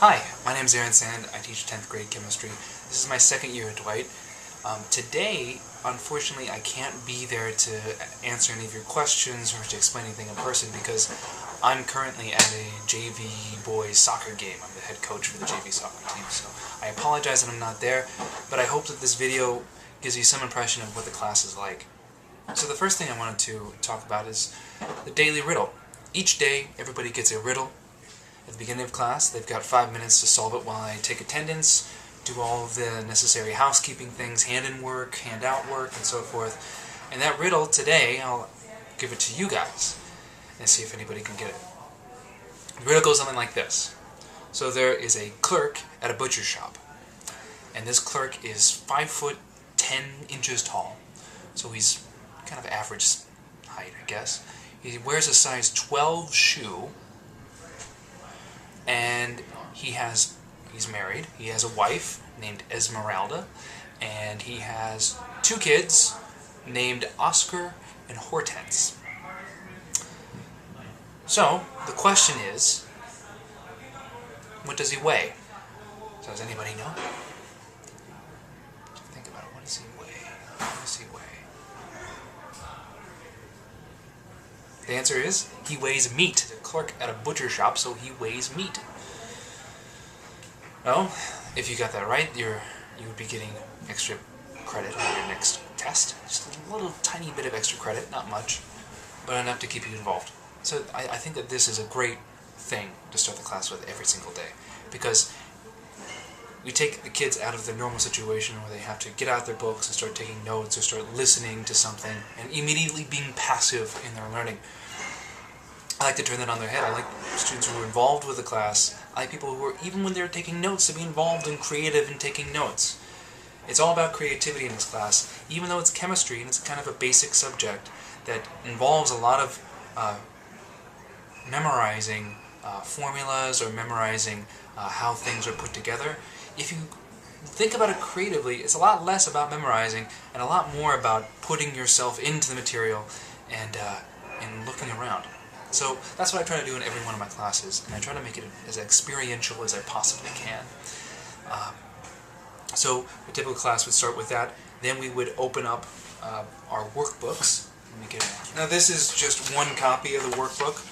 Hi, my name is Aaron Sand. I teach 10th grade chemistry. This is my second year at Dwight. Today, unfortunately, I can't be there to answer any of your questions or to explain anything in person because I'm currently at a JV boys soccer game. I'm the head coach for the JV soccer team, so I apologize that I'm not there, but I hope that this video gives you some impression of what the class is like. So the first thing I wanted to talk about is the daily riddle. Each day, everybody gets a riddle. At the beginning of class, they've got 5 minutes to solve it while I take attendance, do all of the necessary housekeeping things, hand-in work, hand-out work, and so forth. And that riddle today, I'll give it to you guys and see if anybody can get it. The riddle goes something like this. So there is a clerk at a butcher shop, and this clerk is 5 foot 10 inches tall. So he's kind of average height, I guess. He wears a size 12 shoe. And he's married. He has a wife named Esmeralda, and he has 2 kids named Oscar and Hortense. So, the question is, what does he weigh? So does anybody know? Think about it. What does he weigh? What does he weigh? The answer is, he weighs meat. He's a clerk at a butcher shop, so he weighs meat. Well, if you got that right, you would be getting extra credit on your next test. Just a little tiny bit of extra credit, not much, but enough to keep you involved. So I think that this is a great thing to start the class with every single day, because we take the kids out of their normal situation where they have to get out their books and start taking notes or start listening to something and immediately being passive in their learning. I like to turn that on their head. I like students who are involved with the class. I like people who are, even when they're taking notes, to be involved and creative in taking notes. It's all about creativity in this class, even though it's chemistry and it's kind of a basic subject that involves a lot of memorizing formulas or memorizing how things are put together. If you think about it creatively, it's a lot less about memorizing and a lot more about putting yourself into the material and looking around. So that's what I try to do in every one of my classes, and I try to make it as experiential as I possibly can. So a typical class would start with that. Then we would open up our workbooks. Let me get it. Now this is just one copy of the workbook.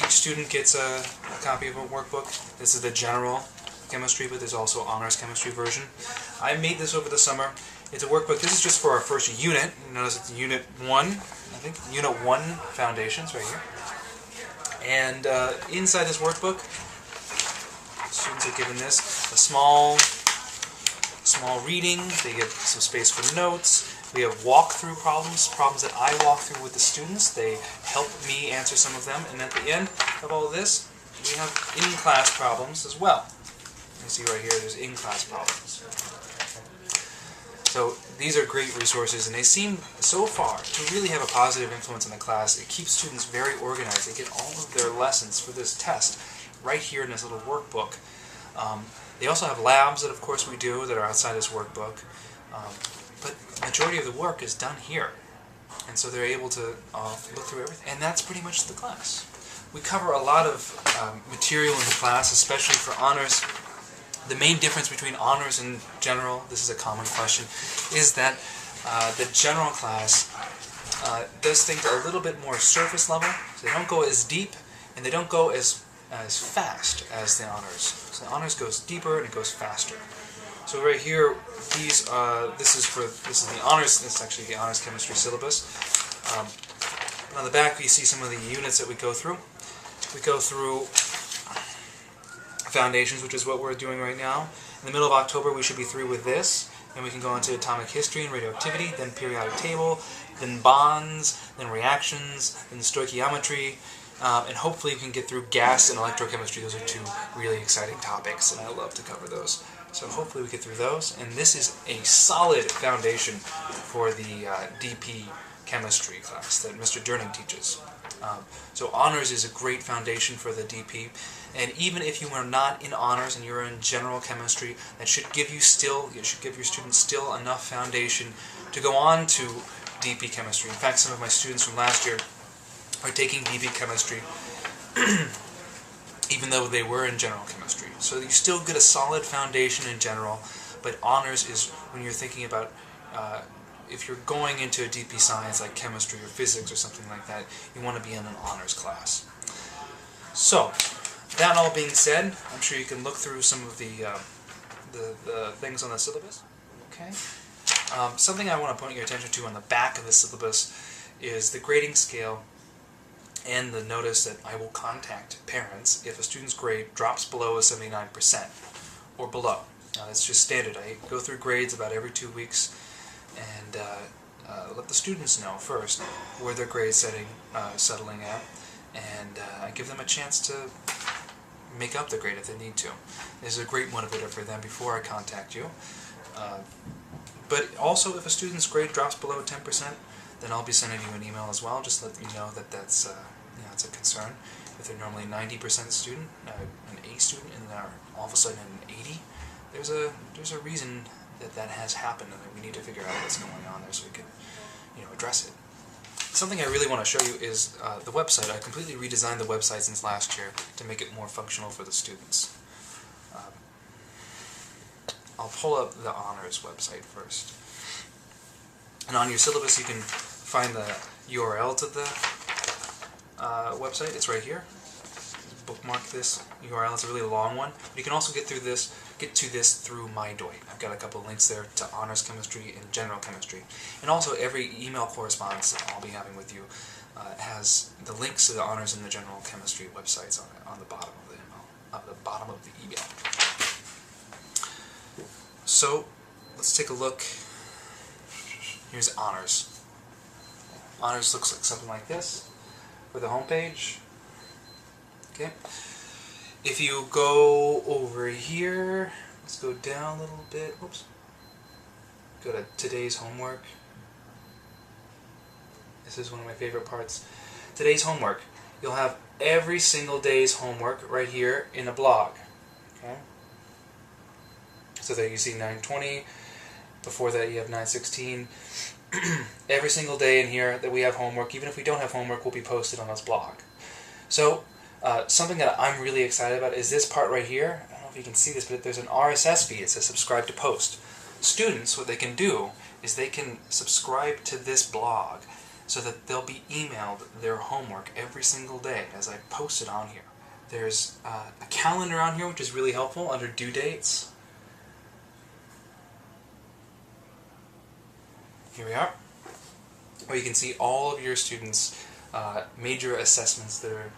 Each student gets a copy of a workbook. This is the general chemistry, but there's also honors chemistry version. I made this over the summer. It's a workbook. This is just for our first unit. You notice it's Unit 1, I think. Unit 1 Foundations right here. And inside this workbook, students are given this, a small reading. They get some space for notes. We have walkthrough problems that I walk through with the students. They help me answer some of them. And at the end of all of this, we have in-class problems as well. You can see right here, there's in-class problems. So these are great resources, and they seem, so far, to really have a positive influence on the class. It keeps students very organized. They get all of their lessons for this test right here in this little workbook. They also have labs that, of course, we do that are outside this workbook. But the majority of the work is done here. And so they're able to look through everything. And that's pretty much the class. We cover a lot of material in the class, especially for honors. The main difference between honors and general, this is a common question, is that the general class does things a little bit more surface level. So they don't go as deep, and they don't go as fast as the honors. So the honors goes deeper and it goes faster. So right here, this is the honors. This is actually the honors chemistry syllabus. And on the back, you see some of the units that we go through. We go through Foundations, which is what we're doing right now. In the middle of October, we should be through with this. Then we can go into atomic history and radioactivity, then periodic table, then bonds, then reactions, then stoichiometry, and hopefully we can get through gas and electrochemistry. Those are 2 really exciting topics, and I love to cover those. So hopefully we get through those, and this is a solid foundation for the DP chemistry class that Mr. Durning teaches. So honors is a great foundation for the DP, and even if you are not in honors and you're in general chemistry, that should give you your students still enough foundation to go on to DP chemistry. In fact, some of my students from last year are taking DP chemistry even though they were in general chemistry. So you still get a solid foundation in general, but honors is when you're thinking about if you're going into a DP science like chemistry or physics or something like that, you want to be in an honors class. So, that all being said, I'm sure you can look through some of the things on the syllabus. Okay. Something I want to point your attention to on the back of the syllabus is the grading scale and the notice that I will contact parents if a student's grade drops below a 79% or below. Now, that's just standard. I go through grades about every 2 weeks and let the students know first where their grade settling at, and I give them a chance to make up the grade if they need to. This is a great motivator for them before I contact you. But also, if a student's grade drops below 10%, then I'll be sending you an email as well, just let you know that that's it's a concern. If they're normally 90% student, an A student, and they're all of a sudden an 80, there's a reason that has happened, and that we need to figure out what's going on there so we can address it. Something I really want to show you is the website. I completely redesigned the website since last year to make it more functional for the students. I'll pull up the honors website first. And on your syllabus you can find the URL to the website. It's right here. Bookmark this URL. It's a really long one. But you can also get to this through my Dwight. I've got a couple of links there to honors chemistry and general chemistry. And also every email correspondence that I'll be having with you has the links to the honors and the general chemistry websites on the bottom of the email. So let's take a look. Here's honors. Honors looks like something like this for the home page. Okay. If you go over here, let's go down a little bit. Whoops. Go to today's homework. This is one of my favorite parts. Today's homework. You'll have every single day's homework right here in a blog. Okay. So there you see 9:20. Before that you have 9:16. Every single day in here that we have homework, even if we don't have homework, will be posted on this blog. So something that I'm really excited about is this part right here. I don't know if you can see this, but there's an RSS feed. It says subscribe to post. Students, what they can do is they can subscribe to this blog so that they'll be emailed their homework every single day as I post it on here. There's a calendar on here which is really helpful under due dates. Here we are, where you can see all of your students' major assessments that are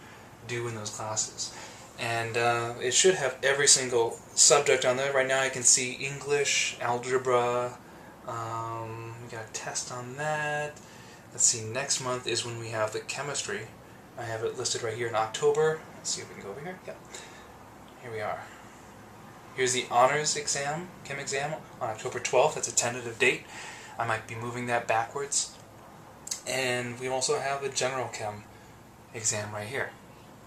due in those classes. And it should have every single subject on there. Right now I can see English, algebra, we got a test on that. Let's see, next month is when we have the chemistry. I have it listed right here in October. Let's see if we can go over here. Yeah, here we are. Here's the honors exam, chem exam, on October 12th. That's a tentative date. I might be moving that backwards. And we also have the general chem exam right here.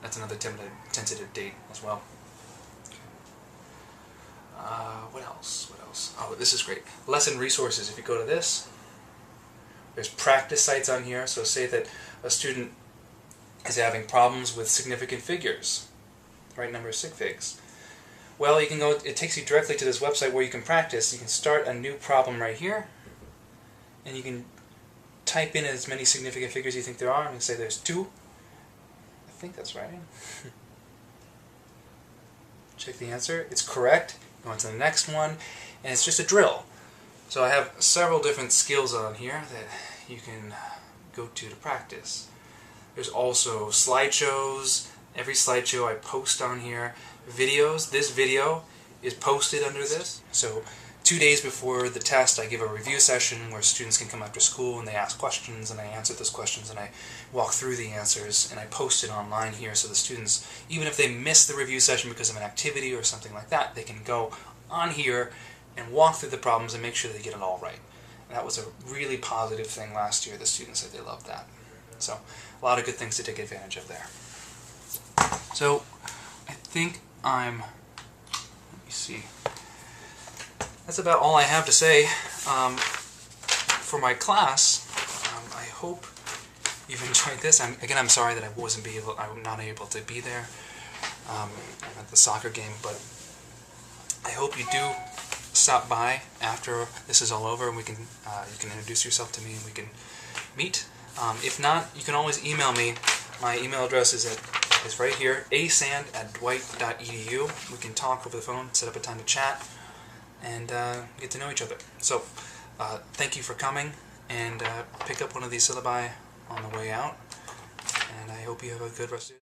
That's another tentative date as well. What else? What else? Oh, this is great. Lesson resources. If you go to this, there's practice sites on here. So say that a student is having problems with significant figures, right number of sig figs. Well, you can go. It takes you directly to this website where you can practice. You can start a new problem right here, and you can type in as many significant figures you think there are. I'm going to say there's 2. I think that's right. Check the answer. It's correct. Go on to the next one, and it's just a drill. So I have several different skills on here that you can go to practice. There's also slideshows. Every slideshow I post on here. Videos. This video is posted under this. So 2 days before the test, I give a review session where students can come after school and they ask questions, and I answer those questions, and I walk through the answers, and I post it online here so the students, even if they miss the review session because of an activity or something like that, they can go on here and walk through the problems and make sure they get it all right. And that was a really positive thing last year. The students said they loved that. So a lot of good things to take advantage of there. So I think let me see. That's about all I have to say for my class. I hope you've enjoyed this. I'm sorry that I'm not able to be there. I'm at the soccer game, but I hope you do stop by after this is all over, and we can you can introduce yourself to me and we can meet. If not, you can always email me. My email address is right here, asand@dwight.edu. We can talk over the phone, set up a time to chat, and get to know each other. So, thank you for coming, and pick up one of these syllabi on the way out, and I hope you have a good rest of your day.